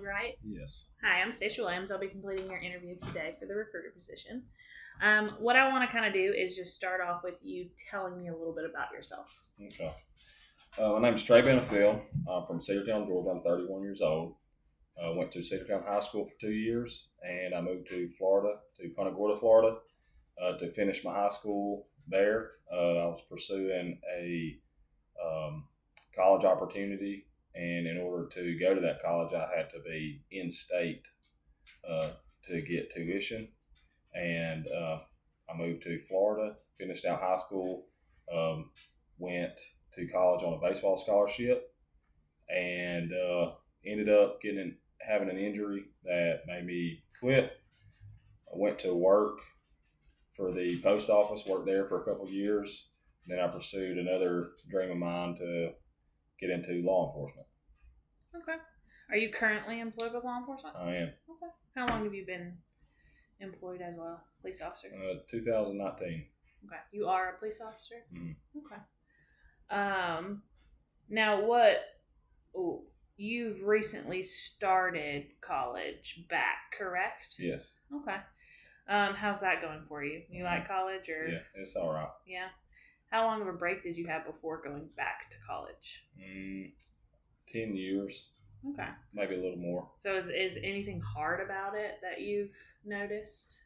right? Yes. Hi, I'm Stacia Williams. I'll be completing your interview today for the recruiter position. What I want to kind of do is just start off with you telling me a little bit about yourself. Okay. My name's Trey Benefield. I'm from Cedartown, Georgia. I'm 31 years old. I went to Cedartown High School for 2 years, and I moved to Florida, to Punta Gorda, Florida, to finish my high school there. I was pursuing a college opportunity, and in order to go to that college, I had to be in state to get tuition. And I moved to Florida, finished out high school, went to college on a baseball scholarship, and ended up having an injury that made me quit. I went to work for the post office, worked there for a couple of years. Then I pursued another dream of mine to get into law enforcement. Okay. Are you currently employed with law enforcement? I am. Okay. How long have you been employed as a police officer? 2019. Okay. You are a police officer? Mm-hmm. Okay. Now you've recently started college back, correct? Yes. Okay. How's that going for you? You like college or? Yeah, it's all right. Yeah. How long of a break did you have before going back to college? 10 years. Okay. Maybe a little more. So is anything hard about it that you've noticed?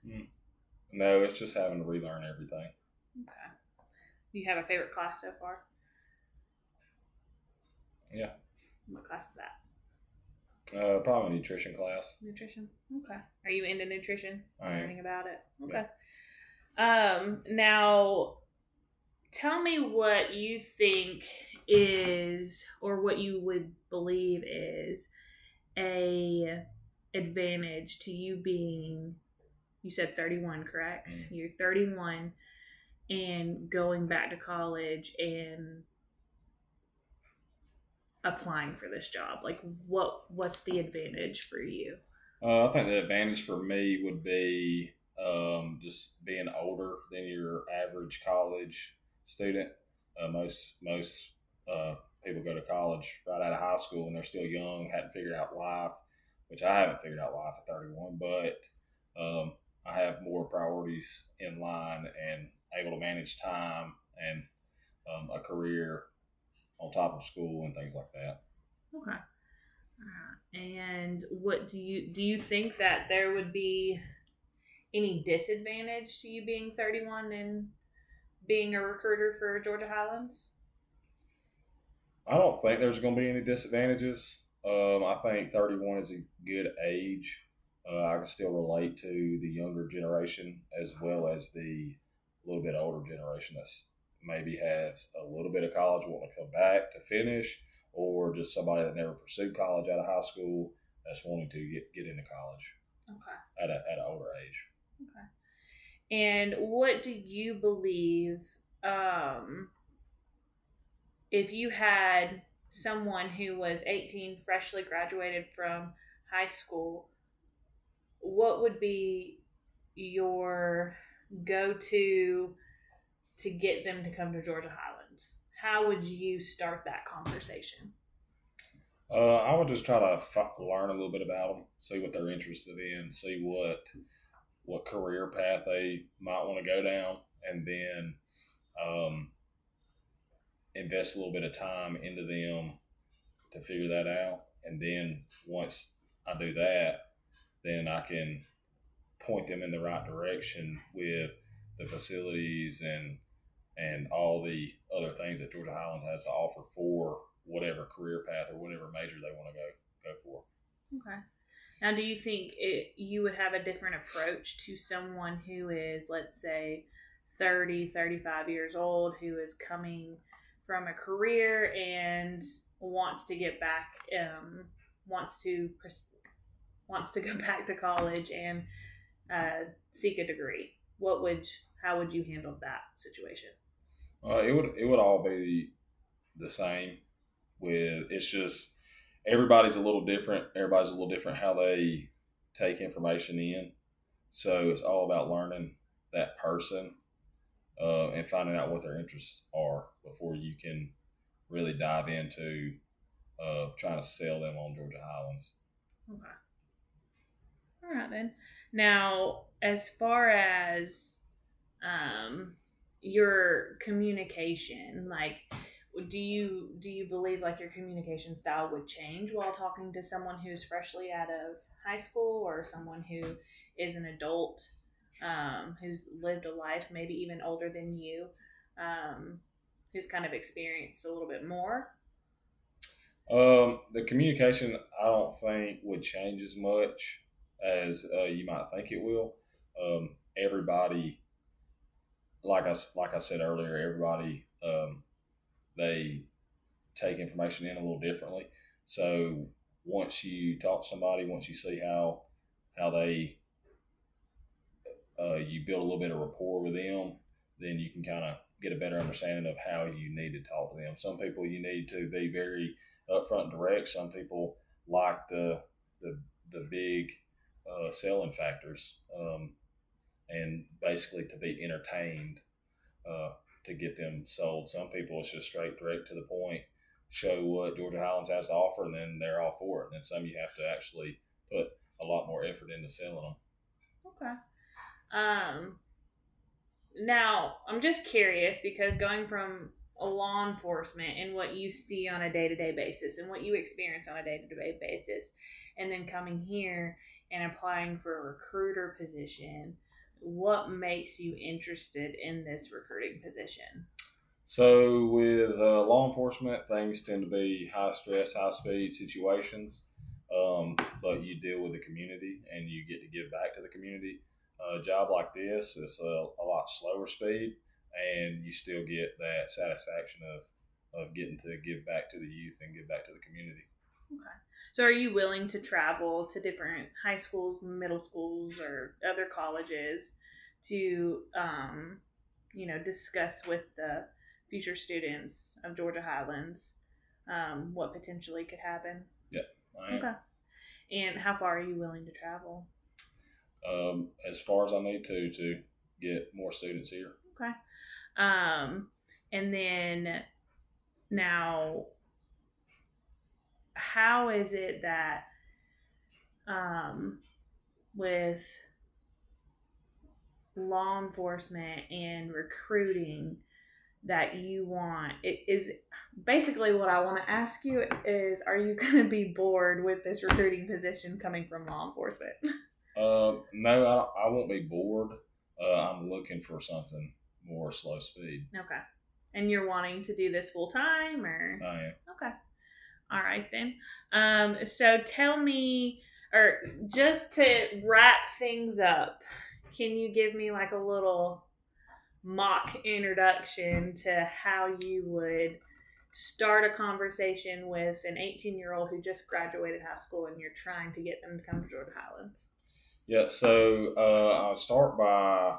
No, it's just having to relearn everything. Okay. Do you have a favorite class so far? Yeah. What class is that? Probably nutrition class. Nutrition. Okay. Are you into nutrition? I am. Learning about it. Okay. Yeah. Now, tell me what you think is, or what you would believe is, a advantage to you being. You said 31, correct? Mm-hmm. You're 31 and going back to college and applying for this job. Like, what's the advantage for you? I think the advantage for me would be just being older than your average college student. Most people go to college right out of high school and they're still young, hadn't figured out life, which I haven't figured out life at 31, but I have more priorities in line and able to manage time and a career on top of school and things like that. Okay. And what do you think that there would be any disadvantage to you being 31 and being a recruiter for Georgia Highlands? I don't think there's going to be any disadvantages. I think 31 is a good age. I can still relate to the younger generation as well as the little bit older generation that's maybe has a little bit of college, want to come back to finish, or just somebody that never pursued college out of high school that's wanting to get into college. Okay. At an older age. Okay. And what do you believe, if you had someone who was 18, freshly graduated from high school, what would be your go-to to get them to come to Georgia Highlands? How would you start that conversation? I would just try to learn a little bit about them, see what they're interested in, see what career path they might want to go down, and then invest a little bit of time into them to figure that out. And then once I do that, then I can point them in the right direction with the facilities and all the other things that Georgia Highlands has to offer for whatever career path or whatever major they want to go for. Okay. Now, do you think you would have a different approach to someone who is, let's say, 30, 35 years old, who is coming from a career and wants to get back, wants to go back to college and seek a degree? How would you handle that situation? It would all be the same. It's just everybody's a little different. Everybody's a little different how they take information in. So it's all about learning that person and finding out what their interests are before you can really dive into trying to sell them on Georgia Highlands. Okay. All right then. Now, as far as your communication, like, do you believe like your communication style would change while talking to someone who's freshly out of high school or someone who is an adult, who's lived a life maybe even older than you, um, who's kind of experienced a little bit more? The communication, I don't think would change as much as you might think it will. Everybody, like I said earlier, everybody they take information in a little differently. So once you talk to somebody, once you see how they you build a little bit of rapport with them, then you can kind of get a better understanding of how you need to talk to them. Some people you need to be very upfront and direct. Some people like the big selling factors, and basically to be entertained, uh, to get them sold. Some people it's just straight direct to the point, show what Georgia Highlands has to offer, and then they're all for it. And then some you have to actually put a lot more effort into selling them. Okay. Um, Now, I'm just curious because going from a law enforcement and what you see on a day to day basis and what you experience on a day to day basis, and then coming here and applying for a recruiter position, what makes you interested in this recruiting position? So with law enforcement, things tend to be high stress, high speed situations, but you deal with the community and you get to give back to the community. A job like this is a lot slower speed, and you still get that satisfaction of getting to give back to the youth and give back to the community. Okay. So, are you willing to travel to different high schools, middle schools, or other colleges to, discuss with the future students of Georgia Highlands what potentially could happen? Yeah, I am. Okay. And how far are you willing to travel? As far as I need to get more students here. Okay. Um, and then now, how is it that um, with law enforcement and recruiting that you want it is basically what I want to ask you is, are you going to be bored with this recruiting position coming from law enforcement? No, I won't be bored. I'm looking for something more slow speed. Okay. And you're wanting to do this full time, or? I am. Okay. All right then. So tell me, or just to wrap things up, can you give me like a little mock introduction to how you would start a conversation with an 18-year-old who just graduated high school and you're trying to get them to come to Georgia Highlands? Yeah, so I'll start by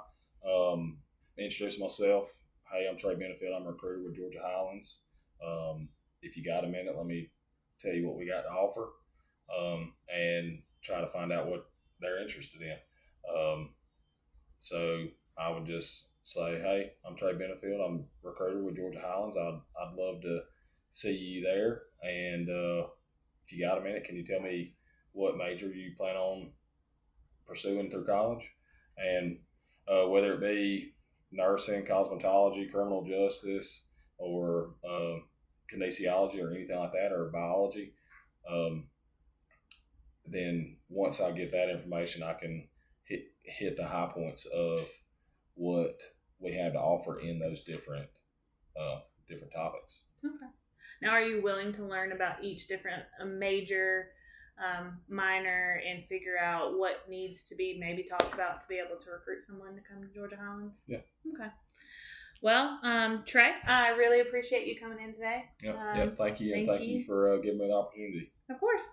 introducing myself. Hey, I'm Trey Benefield. I'm a recruiter with Georgia Highlands. If you got a minute, let me tell you what we got to offer, and try to find out what they're interested in. So I would just say, hey, I'm Trey Benefield. I'm a recruiter with Georgia Highlands. I'd love to see you there. And if you got a minute, can you tell me what major you plan on pursuing through college? And whether it be nursing, cosmetology, criminal justice, or kinesiology or anything like that, or biology, um, then once I get that information, I can hit the high points of what we have to offer in those different topics. Okay. Now, are you willing to learn about each different major, minor, and figure out what needs to be maybe talked about to be able to recruit someone to come to Georgia Highlands? Yeah. Okay. Well, Trey, I really appreciate you coming in today. Yep. Thank you, and thank you for giving me the opportunity. Of course.